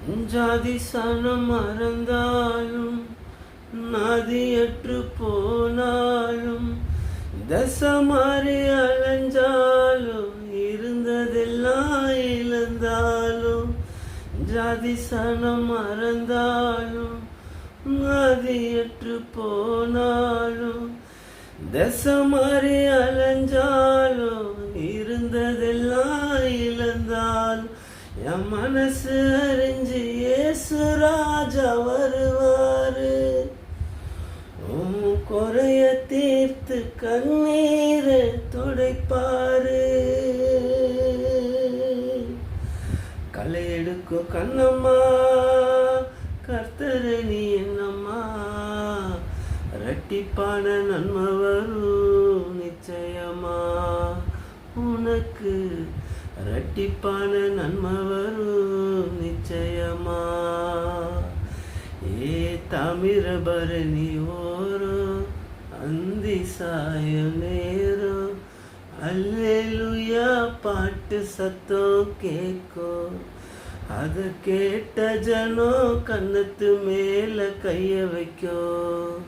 ஜாதி சனம் மறந்தாலும் நதியற்று போனாலும் தசமாறி அலைஞ்சாலும் இருந்ததெல்லாம் இழந்தாலும் ஜாதி சனம் மறந்தாலும் நதியற்று போனாலும் தசமாறி அலைஞ்சாலும் இருந்ததெல்லாம் இழந்தாலும் என் மனசு அறிஞ்சு இயேசு ராஜா வருவாரு. உன் குறைய தீர்த்து கண்ணீரை துடைப்பாரு. களை எடுக்கும் கண்ணம்மா கர்த்தர் நீ என்னம்மா, இரட்டிப்பான நன்மை வரும் நிச்சயமா. உனக்கு இரட்டிப்பான நன்மை வரும் நிச்சயமா. ஏ தாமிரபரணி ஓரம் அந்தி சாயம் நேரம் அல்லேலூயா பாட்டு சத்தம் கேட்கும். அதை கேட்ட ஜனம் கன்னத்து மேல கைய வைக்கும்.